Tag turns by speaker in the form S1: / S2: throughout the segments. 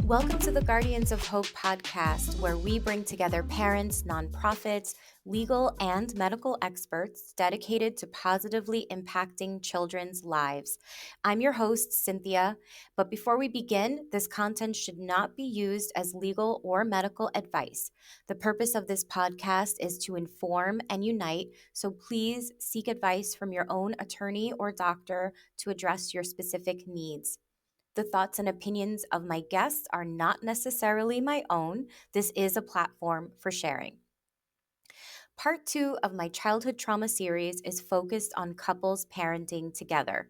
S1: Welcome to the Guardians of Hope podcast, where we bring together parents, nonprofits, legal, and medical experts dedicated to positively impacting children's lives. I'm your host, Cynthia, but before we begin, this content should not be used as legal or medical advice. The purpose of this podcast is to inform and unite, so please seek advice from your own attorney or doctor to address your specific needs. The thoughts and opinions of my guests are not necessarily my own. This is a platform for sharing. Part 2 of my childhood trauma series is focused on couples parenting together.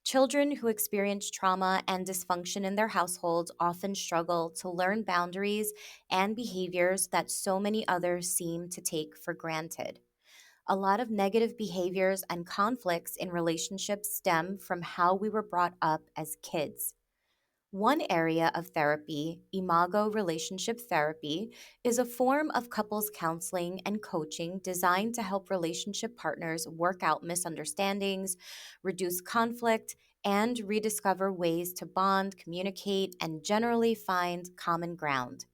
S1: Children who experience trauma and dysfunction in their households often struggle to learn boundaries and behaviors that so many others seem to take for granted. A lot of negative behaviors and conflicts in relationships stem from how we were brought up as kids. One area of therapy, Imago Relationship Therapy, is a form of couples counseling and coaching designed to help relationship partners work out misunderstandings, reduce conflict, and rediscover ways to bond, communicate, and generally find common ground.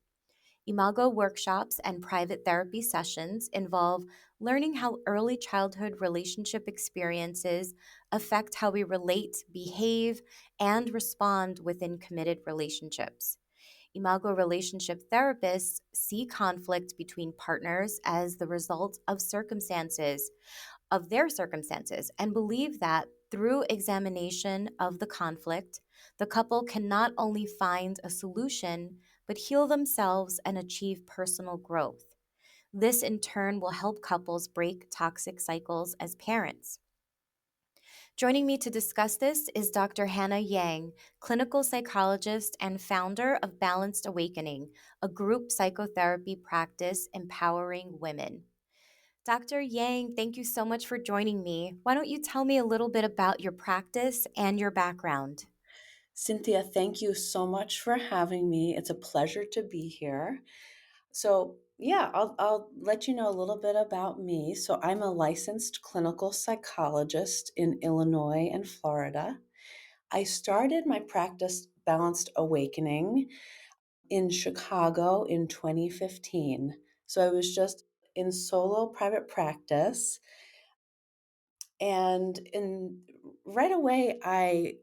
S1: Imago workshops and private therapy sessions involve learning how early childhood relationship experiences affect how we relate, behave, and respond within committed relationships. Imago relationship therapists see conflict between partners as the result of their circumstances and believe that through examination of the conflict, the couple can not only find a solution, but heal themselves and achieve personal growth. This, in turn, will help couples break toxic cycles as parents. Joining me to discuss this is Dr. Hannah Yang, clinical psychologist and founder of Balanced Awakening, a group psychotherapy practice empowering women. Dr. Yang, thank you so much for joining me. Why don't you tell me a little bit about your practice and your background?
S2: Cynthia, thank you so much for having me. It's a pleasure to be here. I'll let you know a little bit about me. So, I'm a licensed clinical psychologist in Illinois and Florida. I started my practice, Balanced Awakening, in Chicago in 2015. So, I was just in solo private practice. And right away, I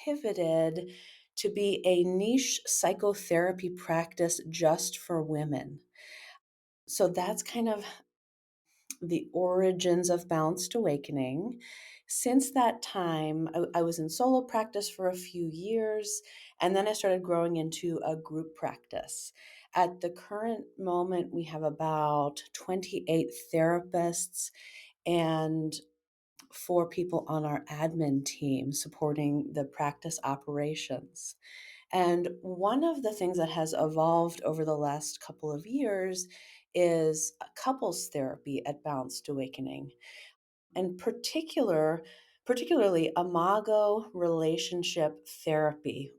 S2: pivoted to be a niche psychotherapy practice just for women. So that's kind of the origins of Balanced Awakening. Since that time, I was in solo practice for a few years, and then I started growing into a group practice. At the current moment, we have about 28 therapists and 4 people on our admin team supporting the practice operations. And one of the things that has evolved over the last couple of years is couples therapy at Balanced Awakening, and particularly Imago Relationship Therapy,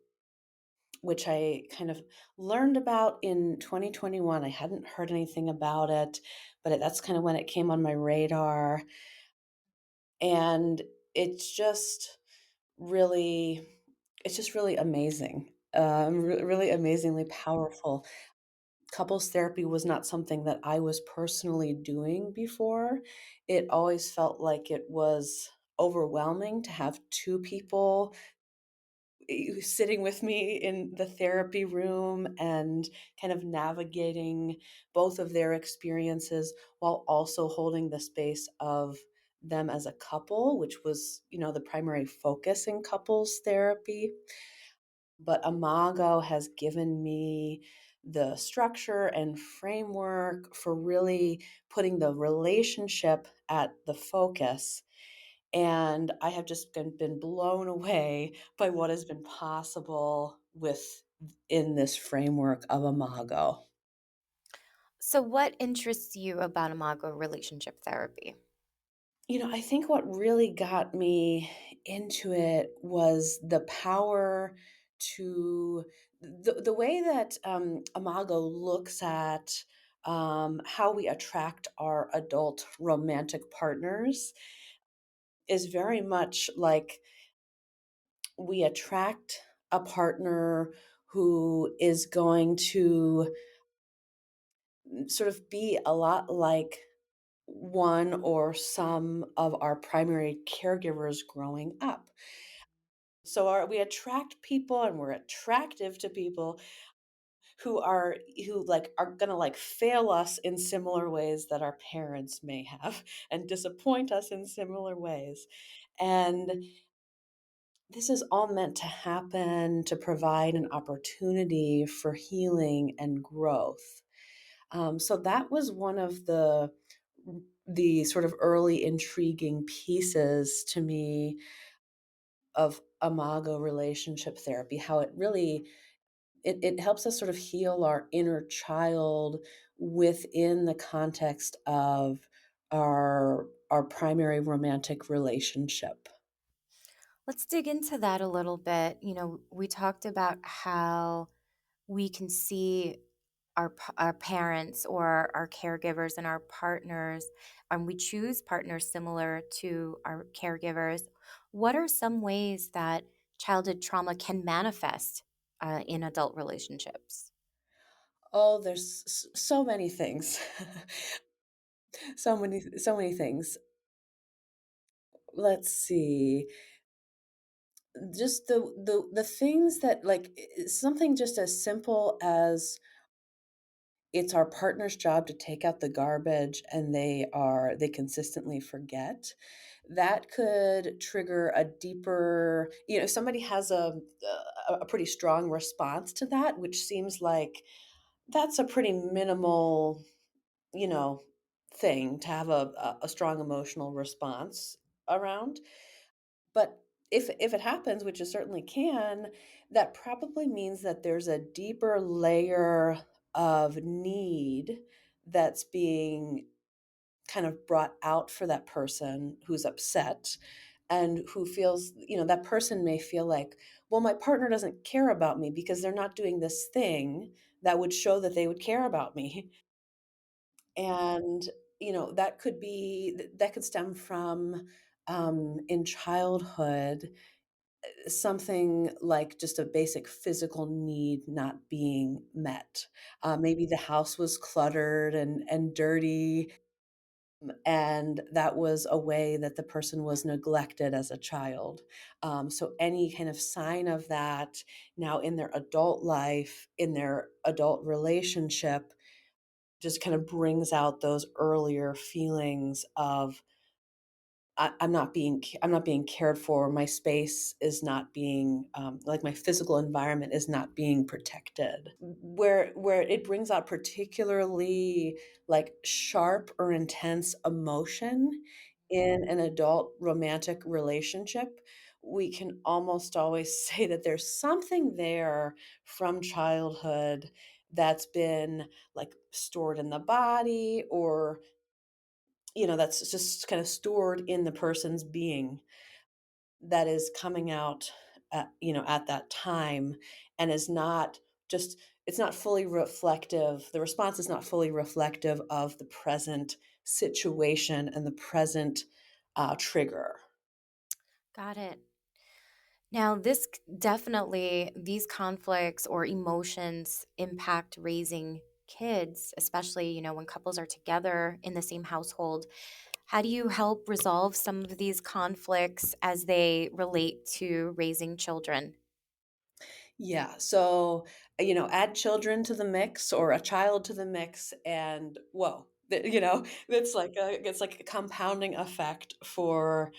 S2: which I kind of learned about in 2021. I hadn't heard anything about it, but that's kind of when it came on my radar. And it's just really it's just really amazing, really amazingly powerful. Couples therapy was not something that I was personally doing before. It always felt like it was overwhelming to have 2 people sitting with me in the therapy room and kind of navigating both of their experiences while also holding the space of them as a couple, which was, the primary focus in couples therapy. But Imago has given me the structure and framework for really putting the relationship at the focus. And I have just been blown away by what has been possible in this framework of Imago.
S1: So, what interests you about Imago relationship therapy?
S2: I think what really got me into it was the power to the way that Imago looks at how we attract our adult romantic partners is very much like we attract a partner who is going to sort of be a lot like one or some of our primary caregivers growing up. So we attract people and we're attractive to people who gonna like fail us in similar ways that our parents may have and disappoint us in similar ways. And this is all meant to happen to provide an opportunity for healing and growth. So that was one of the sort of early intriguing pieces to me of Imago Relationship Therapy, how it really it helps us sort of heal our inner child within the context of our primary romantic relationship.
S1: Let's dig into that a little bit. We talked about how we can see our parents or our caregivers and our partners, and we choose partners similar to our caregivers. What are some ways that childhood trauma can manifest in adult relationships?
S2: Oh, there's so many things. So many things. Let's see. Just the things that like something just as simple as it's our partner's job to take out the garbage and they consistently forget. That could trigger a deeper, if somebody has a pretty strong response to that, which seems like that's a pretty minimal, you know, thing to have a strong emotional response around. But if it happens, which it certainly can, that probably means that there's a deeper layer of need that's being kind of brought out for that person who's upset and who feels, that person may feel like, well, my partner doesn't care about me because they're not doing this thing that would show that they would care about me. And, that could stem from in childhood something like just a basic physical need not being met. Maybe the house was cluttered and dirty, and that was a way that the person was neglected as a child. So any kind of sign of that now in their adult life, in their adult relationship, just kind of brings out those earlier feelings of I'm not being cared for. My space is not being like my physical environment is not being protected. Where it brings out particularly like sharp or intense emotion in an adult romantic relationship, we can almost always say that there's something there from childhood that's been like stored in the body or that's just kind of stored in the person's being that is coming out at that time and is not just it's not fully reflective. The response is not fully reflective of the present situation and the present trigger.
S1: Got it. Now, definitely, these conflicts or emotions impact raising kids, especially, when couples are together in the same household. How do you help resolve some of these conflicts as they relate to raising children?
S2: Yeah. So, add children to the mix or a child to the mix, and whoa, it's like a compounding effect for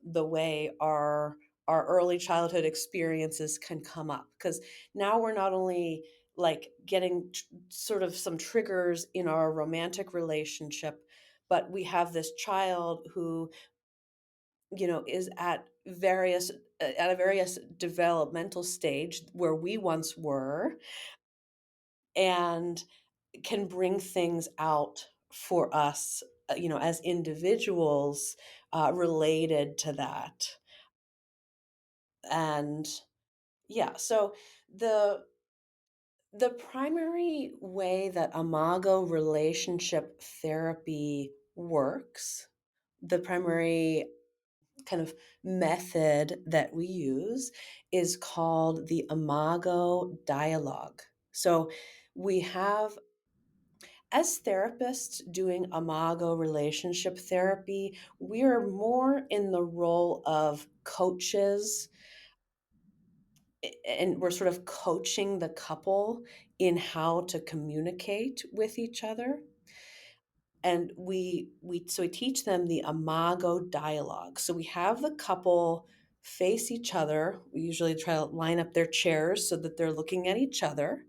S2: the way our early childhood experiences can come up because now we're not only like getting sort of some triggers in our romantic relationship, but we have this child who is at a various developmental stage where we once were and can bring things out for us as individuals related to that. And yeah, so the the primary way that Imago Relationship Therapy works, the primary kind of method that we use is called the Imago dialogue. So we have, as therapists doing Imago relationship therapy, we are more in the role of coaches, and we're sort of coaching the couple in how to communicate with each other. And we teach them the Imago dialogue. So we have the couple face each other. We usually try to line up their chairs so that they're looking at each other.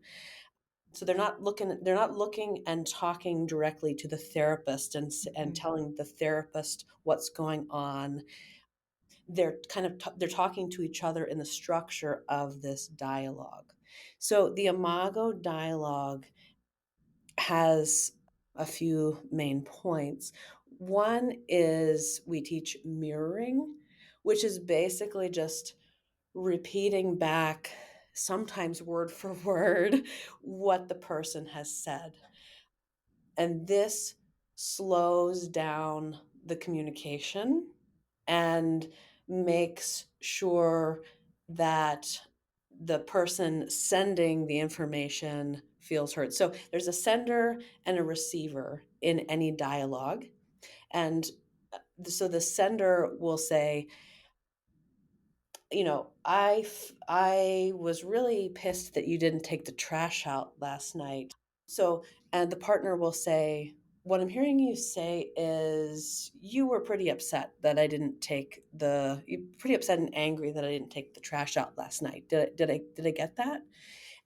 S2: So they're not looking and talking directly to the therapist and
S1: Mhm.
S2: telling the therapist what's going on. They're talking to each other in the structure of this dialogue. So the Imago dialogue has a few main points. One is we teach mirroring, which is basically just repeating back, sometimes word for word, what the person has said. And this slows down the communication and makes sure that the person sending the information feels heard. So there's a sender and a receiver in any dialogue. And so the sender will say, I was really pissed that you didn't take the trash out last night. So, and the partner will say, what I'm hearing you say is you were pretty upset that I didn't take you pretty upset and angry that I didn't take the trash out last night. Did I get that?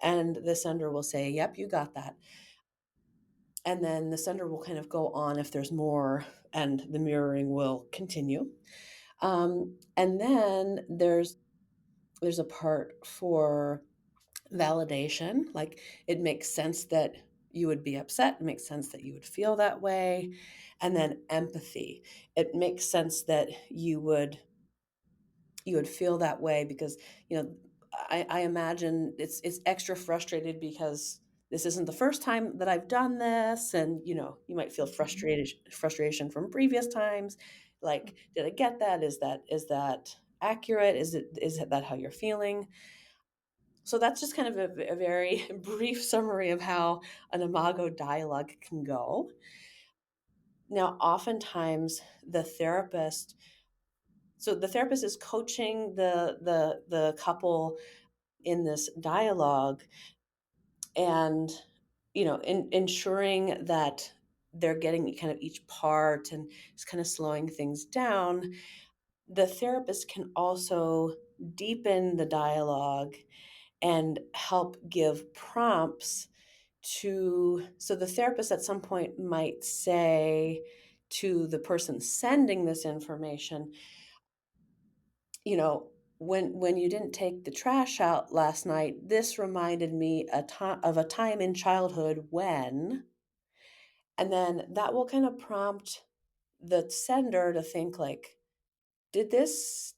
S2: And the sender will say, yep, you got that. And then the sender will kind of go on if there's more, and the mirroring will continue. And then there's a part for validation. Like, it makes sense that you would be upset. It makes sense that you would feel that way. And then empathy. It makes sense that you would feel that way because, I imagine it's extra frustrated because this isn't the first time that I've done this, and you might feel
S1: Mhm.
S2: frustration from previous times. Like, did I get that? Is that accurate? Is that how you're feeling? So that's just kind of a very brief summary of how an Imago dialogue can go. Now, oftentimes the therapist is coaching the couple in this dialogue, and ensuring that they're getting kind of each part and just kind of slowing things down. The therapist can also deepen the dialogue and help give prompts so the therapist at some point might say to the person sending this information, when you didn't take the trash out last night, this reminded me of a time in childhood when. And then that will kind of prompt the sender to think, like, did this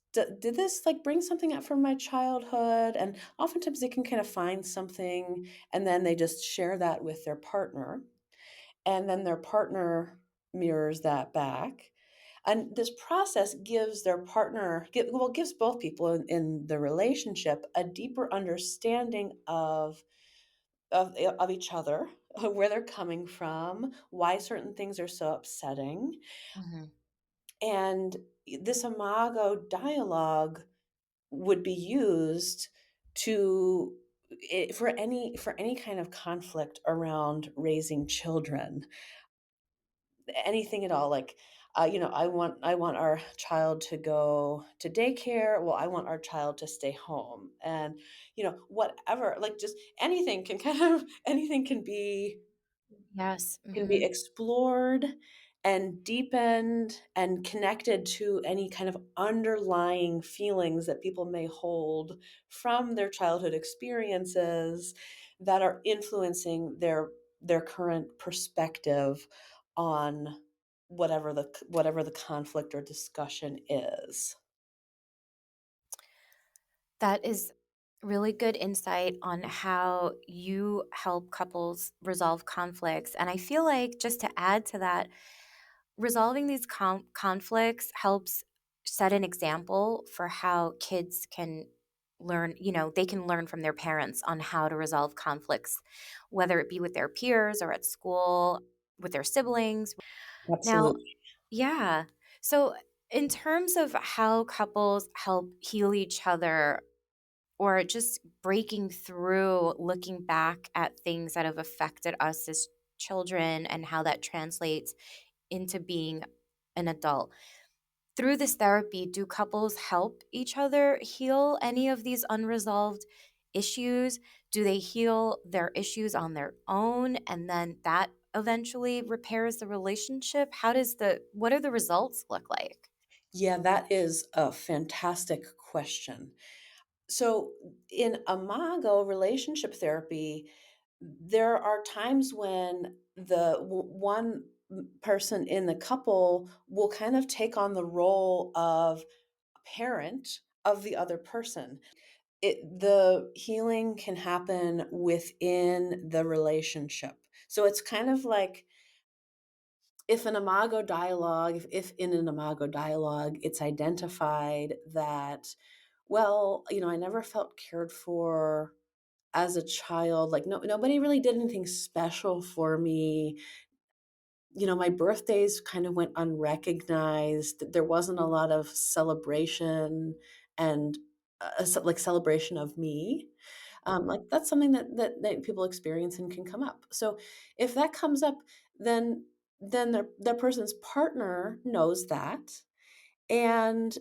S2: like bring something up from my childhood? And oftentimes they can kind of find something, and then they just share that with their partner, and then their partner mirrors that back. And this process gives their gives both people in the relationship a deeper understanding of each other, where they're coming from, why certain things are so upsetting.
S1: Mhm.
S2: And this Imago dialogue would be used for any kind of conflict around raising children, anything at all. Like, I want our child to go to daycare. Well, I want our child to stay home, and whatever. Like, just anything can anything
S1: Yes.
S2: can be
S1: Mhm.
S2: explored and deepened and connected to any kind of underlying feelings that people may hold from their childhood experiences that are influencing their current perspective on whatever the conflict or discussion is.
S1: That is really good insight on how you help couples resolve conflicts. And I feel like, just to add to that, resolving these conflicts helps set an example for how kids can learn, they can learn from their parents on how to resolve conflicts, whether it be with their peers or at school, with their siblings. Now,
S2: Absolutely.
S1: yeah. So, in terms of how couples help heal each other or just breaking through, looking back at things that have affected us as children and how that translates into being an adult. Through this therapy, do couples help each other heal any of these unresolved issues? Do they heal their issues on their own and then that eventually repairs the relationship? What do the results look like?
S2: Yeah, that is a fantastic question. So, in Imago relationship therapy, there are times when one person in the couple will kind of take on the role of a parent of the other person. The healing can happen within the relationship. So it's kind of like if in an Imago dialogue, it's identified that, well, I never felt cared for as a child. Like, nobody really did anything special for me. My birthdays kind of went unrecognized. There wasn't a lot of celebration and like celebration of me. Like that's something that people experience and can come up. So if that comes up, then their person's partner knows that and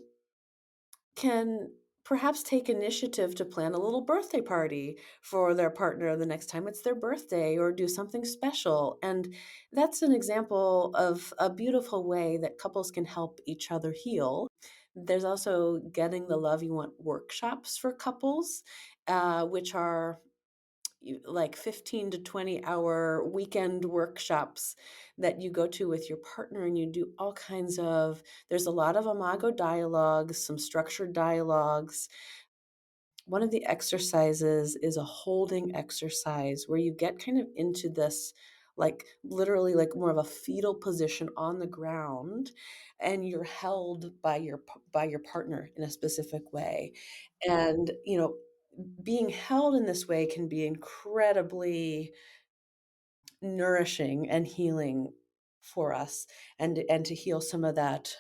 S2: can perhaps take initiative to plan a little birthday party for their partner the next time it's their birthday or do something special. And that's an example of a beautiful way that couples can help each other heal. There's also Getting the Love You Want workshops for couples, which are like 15 to 20-hour weekend workshops that you go to with your partner, and you do all kinds of there's a lot of Imago dialogues, some structured dialogues. One of the exercises is a holding exercise where you get kind of into this, like literally like more of a fetal position on the ground, and you're held by your partner in a specific way. And being held in this way can be incredibly nourishing and healing for us, and to heal some of that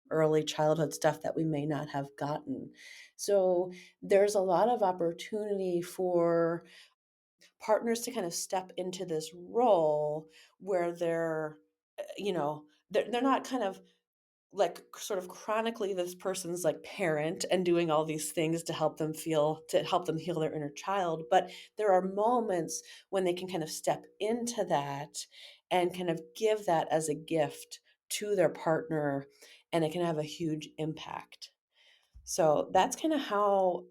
S2: early childhood stuff that we may not have gotten. So there's a lot of opportunity for partners to kind of step into this role where they're not kind of like sort of chronically this person's like parent and doing all these things to help them heal their inner child, but there are moments when they can kind of step into that and kind of give that as a gift to their partner, and it can have a huge impact. So that's kind of how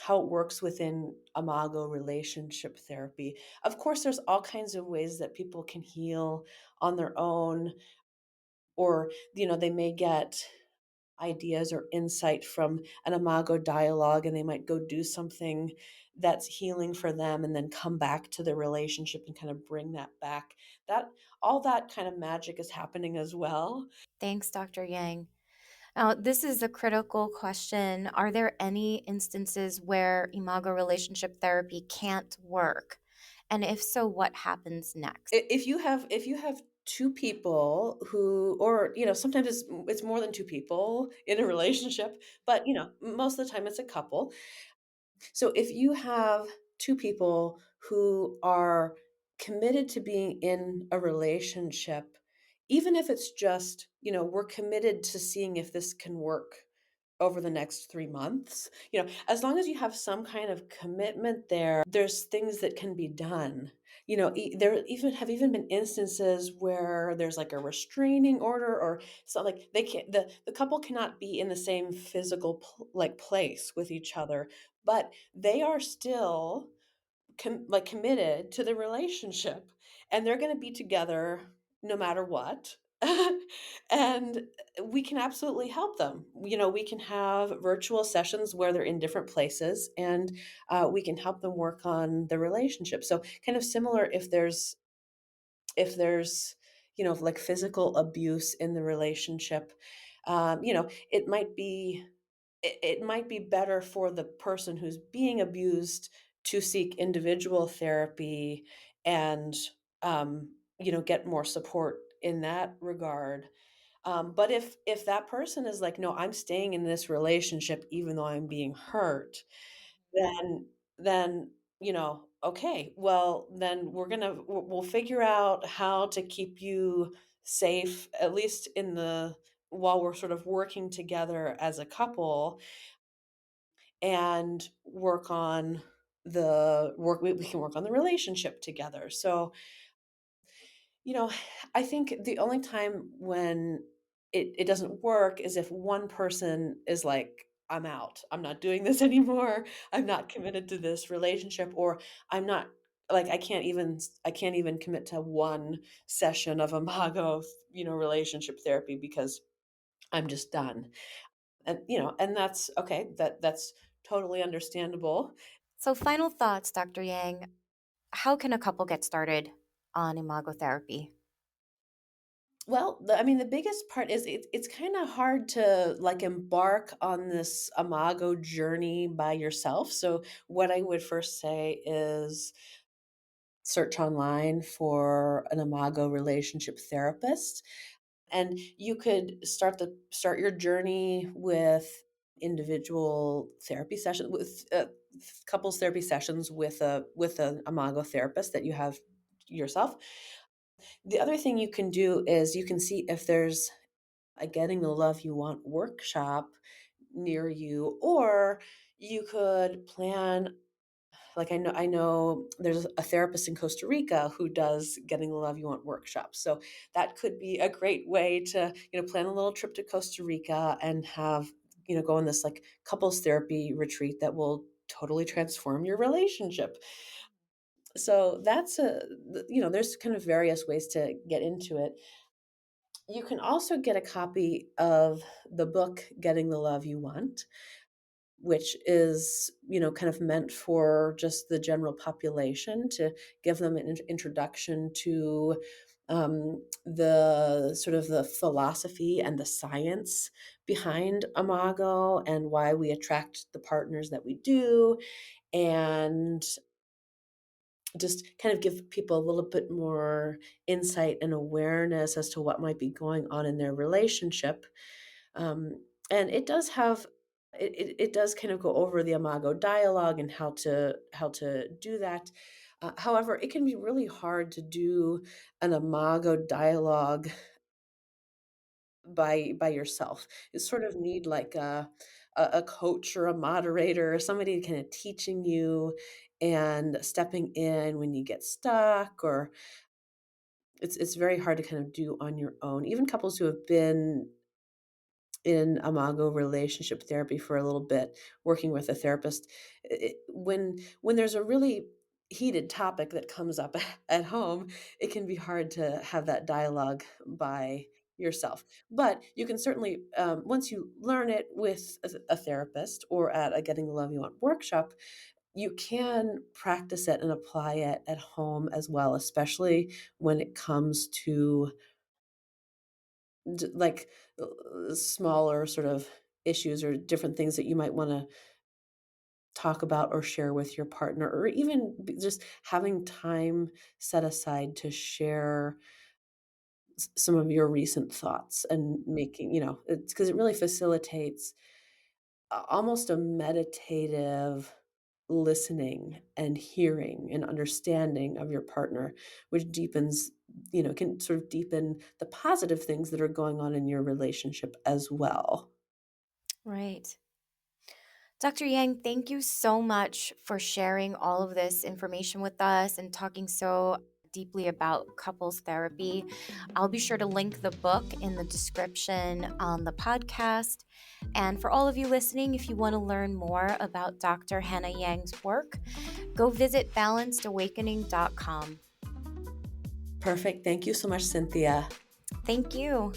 S2: it works within Imago relationship therapy. Of course, there's all kinds of ways that people can heal on their own, or they may get ideas or insight from an Imago dialogue, and they might go do something that's healing for them and then come back to the relationship and kind of bring that back. That All that kind of magic is happening as well.
S1: Thanks, Dr. Yang. Now, this is a critical question. Are there any instances where Imago relationship therapy can't work? And if so, what happens next?
S2: If you have two people who, or sometimes it's more than two people in a relationship, but most of the time it's a couple. So if you have two people who are committed to being in a relationship, even if it's just, we're committed to seeing if this can work over the next 3 months, as long as you have some kind of commitment there's things that can be done. There even been instances where there's like a restraining order, or so, like they can't the couple cannot be in the same physical like place with each other, but they are still committed to the relationship, and they're going to be together no matter what. And we can absolutely help them. We can have virtual sessions where they're in different places, and we can help them work on the relationship. So kind of similar, if there's like physical abuse in the relationship, It might be it might be better for the person who's being abused to seek individual therapy and get more support in that regard. But if that person is like, no, I'm staying in this relationship even though I'm being hurt, then okay, well, then we'll figure out how to keep you safe, at least in the while we're sort of working together as a couple, and we can work on the relationship together. So, you know, I think the only time when it doesn't work is if one person is like, I'm out. I'm not doing this anymore. I'm not committed to this relationship, or I'm not like I can't even commit to one session of Imago, relationship therapy because I'm just done. And that's okay. That's totally understandable.
S1: So, final thoughts, Dr. Yang. How can a couple get started on Imago therapy?
S2: Well, I mean, the biggest part is it's kind of hard to like embark on this Imago journey by yourself. So, what I would first say is search online for an Imago relationship therapist, and you could start your journey with individual therapy sessions, with couples therapy sessions with an Imago therapist that you have yourself. The other thing you can do is you can see if there's a Getting the Love You Want workshop near you, or you could plan, like, I know there's a therapist in Costa Rica who does Getting the Love You Want workshops. So that could be a great way to, plan a little trip to Costa Rica and have, go on this like couples therapy retreat that will totally transform your relationship. So there's kind of various ways to get into it. You can also get a copy of the book Getting the Love You Want, which is, kind of meant for just the general population to give them an introduction to the sort of the philosophy and the science behind Imago and why we attract the partners that we do, and just kind of give people a little bit more insight and awareness as to what might be going on in their relationship. And it does kind of go over the Imago dialogue and how to do that. However, it can be really hard to do an Imago dialogue by yourself. You sort of need like a coach or a moderator or somebody kind of teaching you and stepping in when you get stuck, or it's very hard to kind of do on your own. Even couples who have been in Imago relationship therapy for a little bit, working with a therapist, when there's a really heated topic that comes up at home, it can be hard to have that dialogue by yourself. But you can certainly, once you learn it with a therapist or at a Getting the Love You Want workshop, you can practice it and apply it at home as well, especially when it comes to like smaller sort of issues or different things that you might want to talk about or share with your partner, or even just having time set aside to share some of your recent thoughts, and making, it's because it really facilitates almost a meditative listening and hearing and understanding of your partner, which can sort of deepen the positive things that are going on in your relationship as well.
S1: Right. Dr. Yang, thank you so much for sharing all of this information with us and talking so deeply about couples therapy. I'll be sure to link the book in the description on the podcast. And for all of you listening, if you want to learn more about Dr. Hannah Yang's work, go visit balancedawakening.com.
S2: Perfect. Thank you so much, Cynthia.
S1: Thank you.